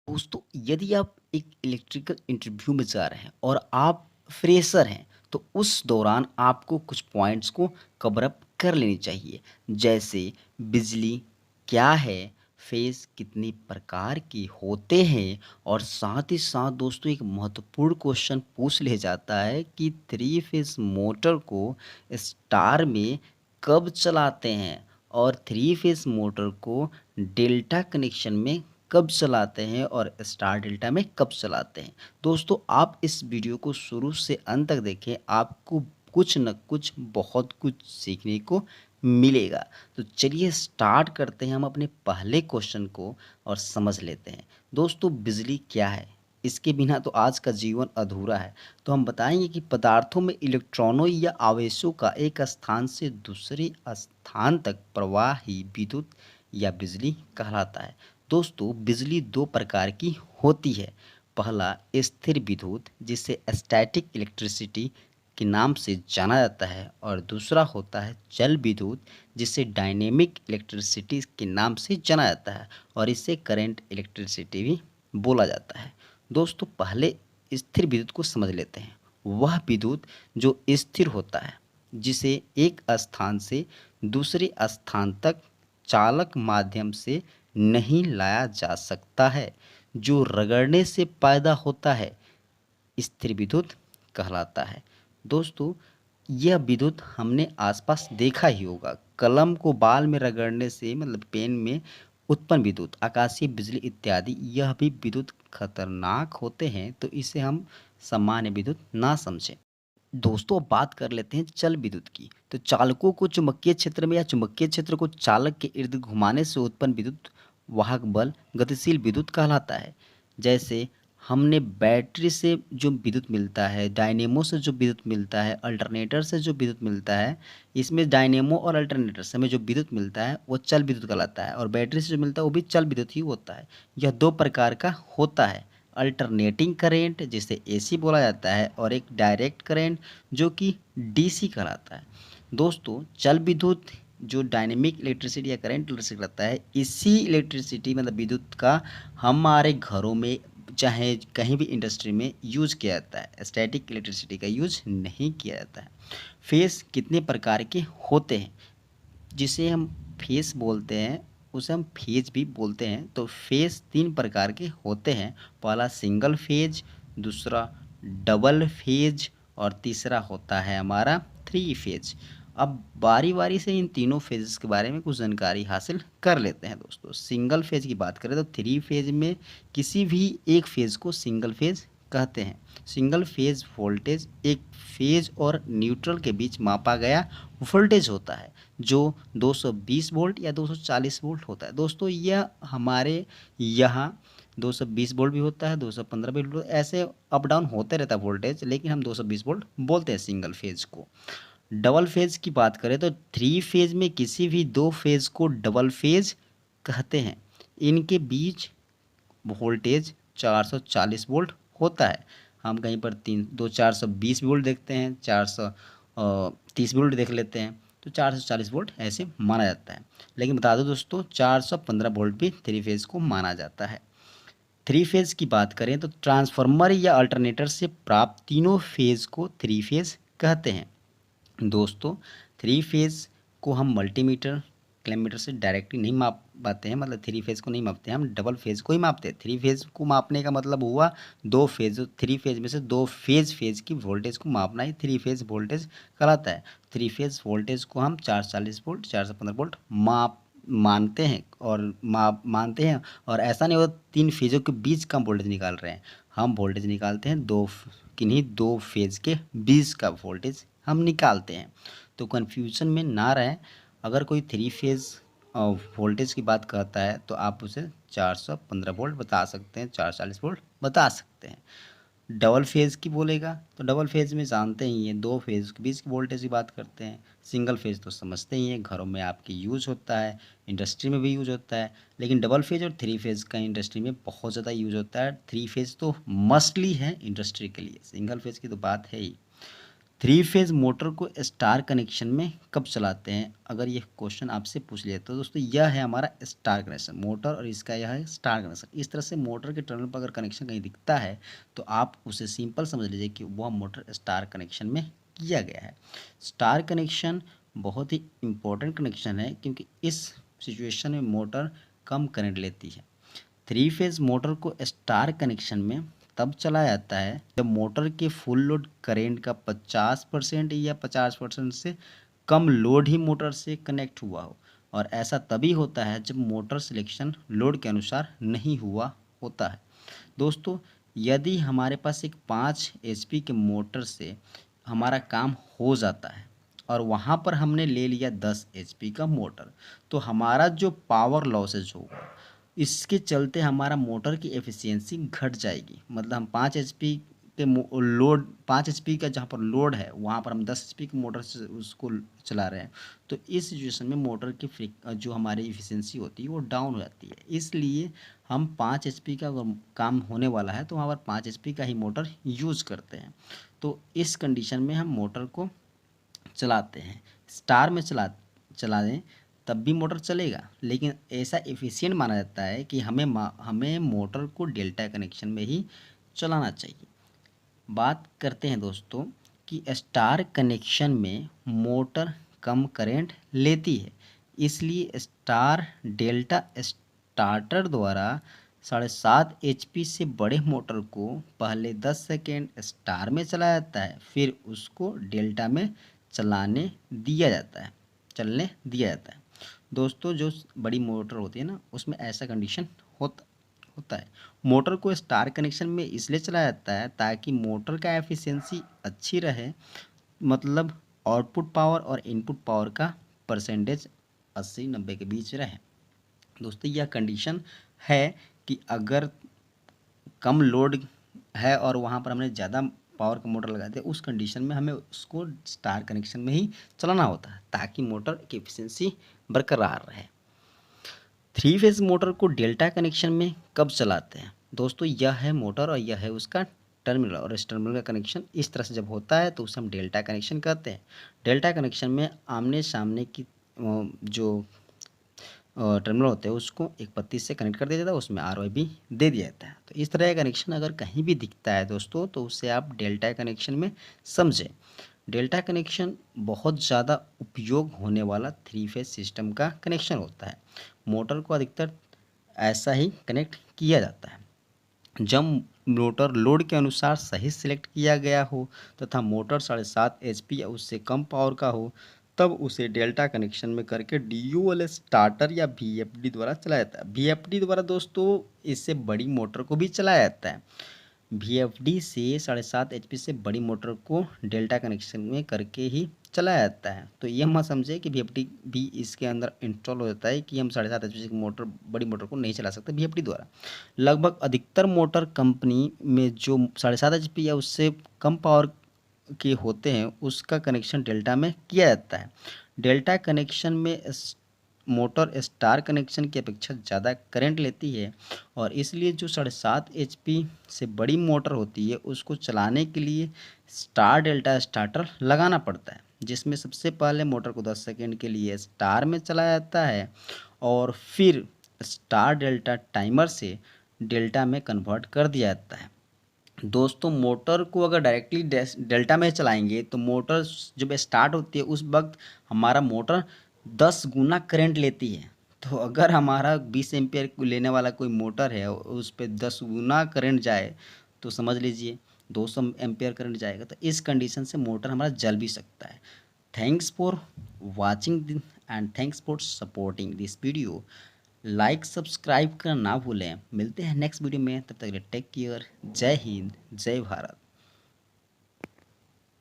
दोस्तों, यदि आप एक इलेक्ट्रिकल इंटरव्यू में जा रहे हैं और आप फ्रेशर हैं, तो उस दौरान आपको कुछ पॉइंट्स को कवर अप कर लेनी चाहिए। जैसे बिजली क्या है, फेज़ कितनी प्रकार के होते हैं और साथ ही साथ दोस्तों एक महत्वपूर्ण क्वेश्चन पूछ लिया जाता है कि थ्री फेज़ मोटर को स्टार में कब चलाते हैं और थ्री फेज़ मोटर को डेल्टा कनेक्शन में कब चलाते हैं और स्टार डेल्टा में कब चलाते हैं। दोस्तों आप इस वीडियो को शुरू से अंत तक देखें, आपको कुछ न कुछ बहुत कुछ सीखने को मिलेगा। तो चलिए स्टार्ट करते हैं हम अपने पहले क्वेश्चन को और समझ लेते हैं। दोस्तों बिजली क्या है? इसके बिना तो आज का जीवन अधूरा है। तो हम बताएंगे कि पदार्थों में इलेक्ट्रॉनों या आवेशों का एक स्थान से दूसरे स्थान तक प्रवाह ही विद्युत या बिजली कहलाता है। दोस्तों बिजली दो प्रकार की होती है। पहला स्थिर विद्युत जिसे स्टैटिक इलेक्ट्रिसिटी के नाम से जाना जाता है और दूसरा होता है जल विद्युत जिसे डायनेमिक इलेक्ट्रिसिटी के नाम से जाना जाता है और इसे करंट इलेक्ट्रिसिटी भी बोला जाता है। दोस्तों पहले स्थिर विद्युत को समझ लेते हैं। वह विद्युत जो स्थिर होता है, जिसे एक स्थान से दूसरे स्थान तक चालक माध्यम से नहीं लाया जा सकता है, जो रगड़ने से पैदा होता है, स्थिर विद्युत कहलाता है। दोस्तों यह विद्युत हमने आसपास देखा ही होगा। कलम को बाल में रगड़ने से मतलब पेन में उत्पन्न विद्युत, आकाशीय बिजली इत्यादि, यह भी विद्युत खतरनाक होते हैं, तो इसे हम सामान्य विद्युत ना समझें। दोस्तों अब बात कर लेते हैं चल विद्युत की। तो चालकों को चुंबकीय क्षेत्र में या चुंबकीय क्षेत्र को चालक के इर्द घुमाने से उत्पन्न विद्युत वाहक बल गतिशील विद्युत कहलाता है। जैसे हमने बैटरी से जो विद्युत मिलता है, डायनेमो से जो विद्युत मिलता है, अल्टरनेटर से जो विद्युत मिलता है, इसमें डायनेमो और अल्टरनेटर से हमें जो विद्युत मिलता है वो चल विद्युत कहलाता है और बैटरी से जो मिलता है वो भी चल विद्युत ही होता है। यह दो प्रकार का होता है। अल्टरनेटिंग करेंट जिसे एसी बोला जाता है और एक डायरेक्ट करेंट जो कि डीसी कहलाता है। दोस्तों चल विद्युत जो डायनेमिक इलेक्ट्रिसिटी या करंट इलेक्ट्रिसिटी रहता है, इसी इलेक्ट्रिसिटी मतलब विद्युत का हमारे घरों में चाहे कहीं भी इंडस्ट्री में यूज किया जाता है। स्टैटिक इलेक्ट्रिसिटी का यूज नहीं किया जाता है। फेस कितने प्रकार के होते हैं, जिसे हम फेस बोलते हैं उसे हम फेज भी बोलते हैं। तो फेज तीन प्रकार के होते हैं। पहला सिंगल फेज, दूसरा डबल फेज और तीसरा होता है हमारा थ्री फेज। अब बारी बारी से इन तीनों फेजेस के बारे में कुछ जानकारी हासिल कर लेते हैं। दोस्तों सिंगल फेज की बात करें तो थ्री फेज में किसी भी एक फेज को सिंगल फेज कहते हैं। सिंगल फेज वोल्टेज एक फेज और न्यूट्रल के बीच मापा गया वोल्टेज होता है, जो 220 वोल्ट या 240 वोल्ट होता है। दोस्तों यह हमारे यहाँ 220 वोल्ट भी होता है, 215 वोल्ट भी, ऐसे अप डाउन होते रहता है वोल्टेज, लेकिन हम 220 वोल्ट बोलते हैं सिंगल फेज को। डबल फेज की बात करें तो थ्री फेज में किसी भी दो फेज को डबल फेज कहते हैं। इनके बीच वोल्टेज 440 वोल्ट होता है। हम कहीं पर 420 वोल्ट देखते हैं, 430 वोल्ट देख लेते हैं, तो 440 वोल्ट ऐसे माना जाता है। लेकिन बता दो दोस्तों 415 वोल्ट भी थ्री फेज को माना जाता है। थ्री फेज की बात करें तो ट्रांसफार्मर या अल्टरनेटर से प्राप्त तीनों फेज को थ्री फेज कहते हैं। दोस्तों थ्री फेज को हम मल्टीमीटर किलोमीटर से डायरेक्टली नहीं माप पाते हैं, मतलब थ्री फेज को नहीं मापते हैं, हम डबल फेज को ही मापते हैं। थ्री फेज को मापने का मतलब हुआ दो फेज, थ्री फेज में से दो फेज की वोल्टेज को मापना ही थ्री फेज वोल्टेज कहलाता है। थ्री फेज वोल्टेज को हम 440 वोल्ट 415 वोल्ट मानते हैं और मानते हैं। और ऐसा नहीं होता तीन फेजों के बीच का वोल्टेज निकाल रहे हैं, हम वोल्टेज निकालते हैं किन्हीं दो फेज के बीच का वोल्टेज हम निकालते हैं। तो कन्फ्यूजन में ना रहें। अगर कोई थ्री फेज वोल्टेज की बात करता है तो आप उसे 415 वोल्ट बता सकते हैं, 440 वोल्ट बता सकते हैं। डबल फेज की बोलेगा तो डबल फेज में जानते ही हैं दो फेज के बीच की वोल्टेज की बात करते हैं। सिंगल फेज तो समझते ही हैं, घरों में आपकी यूज होता है, इंडस्ट्री में भी यूज होता है। लेकिन डबल फेज और थ्री फेज का इंडस्ट्री में बहुत ज़्यादा यूज होता है। थ्री फेज तो मस्टली है इंडस्ट्री के लिए, सिंगल फेज की तो बात है ही। थ्री फेज मोटर को स्टार कनेक्शन में कब चलाते हैं? अगर ये क्वेश्चन आपसे पूछ लिया तो दोस्तों यह है हमारा स्टार कनेक्शन मोटर और इसका यह है स्टार कनेक्शन। इस तरह से मोटर के टर्मिनल पर अगर कनेक्शन कहीं दिखता है तो आप उसे सिंपल समझ लीजिए कि वह मोटर स्टार कनेक्शन में किया गया है। स्टार कनेक्शन बहुत ही इम्पोर्टेंट कनेक्शन है क्योंकि इस सिचुएशन में मोटर कम करंट लेती है। थ्री फेज मोटर को स्टार कनेक्शन में तब चलाया जाता है जब मोटर के फुल लोड करेंट का 50% या 50% से कम लोड ही मोटर से कनेक्ट हुआ हो, और ऐसा तभी होता है जब मोटर सिलेक्शन लोड के अनुसार नहीं हुआ होता है। दोस्तों, यदि हमारे पास एक 5 HP के मोटर से हमारा काम हो जाता है और वहाँ पर हमने ले लिया 10 HP का मोटर, तो हमारा जो पावर लॉसेज होगा इसके चलते हमारा मोटर की एफिशिएंसी घट जाएगी। मतलब हम 5 एचपी के लोड 5 एचपी का जहाँ पर लोड है वहाँ पर हम 10 एचपी के मोटर से उसको चला रहे हैं, तो इस सिचुएशन में मोटर की जो हमारी एफिशिएंसी होती है वो डाउन हो जाती है। इसलिए हम 5 एचपी का अगर काम होने वाला है तो वहाँ पर 5 एचपी का ही मोटर यूज़ करते हैं। तो इस कंडीशन में हम मोटर को चलाते हैं। स्टार में चला दें तब भी मोटर चलेगा, लेकिन ऐसा एफिशिएंट माना जाता है कि हमें मोटर को डेल्टा कनेक्शन में ही चलाना चाहिए। बात करते हैं दोस्तों कि स्टार कनेक्शन में मोटर कम करंट लेती है, इसलिए स्टार डेल्टा स्टार्टर द्वारा 7.5 HP से बड़े मोटर को पहले 10 सेकेंड स्टार में चलाया जाता है, फिर उसको डेल्टा में चलने दिया जाता है। दोस्तों, जो बड़ी मोटर होती है ना उसमें ऐसा कंडीशन होता है। मोटर को स्टार कनेक्शन में इसलिए चलाया जाता है ताकि मोटर का एफिशिएंसी अच्छी रहे, मतलब आउटपुट पावर और इनपुट पावर का परसेंटेज 80-90 के बीच रहे। दोस्तों, यह कंडीशन है कि अगर कम लोड है और वहाँ पर हमने ज़्यादा पावर का मोटर लगा दिया, उस कंडीशन में हमें उसको स्टार कनेक्शन में ही चलाना होता है ताकि मोटर की एफिशिएंसी बरकरार रहे। थ्री फेज मोटर को डेल्टा कनेक्शन में कब चलाते हैं? दोस्तों, यह है मोटर और यह है उसका टर्मिनल, और इस टर्मिनल का कनेक्शन इस तरह से जब होता है तो उसे हम डेल्टा कनेक्शन कहते हैं। डेल्टा कनेक्शन में आमने सामने की जो टर्मिनल होते हैं उसको एक पत्ती से कनेक्ट कर दिया जाता है, उसमें RYB दे दिया जाता है। तो इस तरह का कनेक्शन अगर कहीं भी दिखता है दोस्तों तो उसे आप डेल्टा कनेक्शन में समझें। डेल्टा कनेक्शन बहुत ज़्यादा उपयोग होने वाला थ्री फेज सिस्टम का कनेक्शन होता है। मोटर को अधिकतर ऐसा ही कनेक्ट किया जाता है जब मोटर लोड के अनुसार सही सिलेक्ट किया गया हो तथा मोटर 7.5 HP या उससे कम पावर का हो, तब उसे डेल्टा कनेक्शन में करके DUL स्टार्टर या VFD द्वारा चलाया जाता है। VFD द्वारा दोस्तों इससे बड़ी मोटर को भी चलाया जाता है। VFD से 7.5 HP से बड़ी मोटर को डेल्टा कनेक्शन में करके ही चलाया जाता है। तो ये मत समझे कि VFD भी इसके अंदर इंस्टॉल हो जाता है कि हम 7.5 HP की मोटर बड़ी मोटर को नहीं चला सकते VFD द्वारा। लगभग अधिकतर मोटर कंपनी में जो 7.5 HP या उससे कम पावर के होते हैं उसका कनेक्शन डेल्टा में किया जाता है। डेल्टा कनेक्शन में मोटर स्टार कनेक्शन की अपेक्षा ज़्यादा करंट लेती है, और इसलिए जो 7.5 HP से बड़ी मोटर होती है उसको चलाने के लिए स्टार डेल्टा स्टार्टर लगाना पड़ता है, जिसमें सबसे पहले मोटर को 10 सेकेंड के लिए स्टार में चलाया जाता है और फिर स्टार डेल्टा टाइमर से डेल्टा में कन्वर्ट कर दिया जाता है। दोस्तों, मोटर को अगर डायरेक्टली डेल्टा में चलाएंगे तो मोटर जब स्टार्ट होती है उस वक्त हमारा मोटर 10 गुना करंट लेती है। तो अगर हमारा 20 एम्पियर लेने वाला कोई मोटर है और उस पर 10 गुना करंट जाए तो समझ लीजिए 200 एम्पियर करंट जाएगा। तो इस कंडीशन से मोटर हमारा जल भी सकता है। Thanks for watching and thanks for supporting this video. Like subscribe करना ना भूलें। मिलते हैं नेक्स्ट वीडियो में, तब तक के लिए टेक केयर। जय हिंद, जय भारत।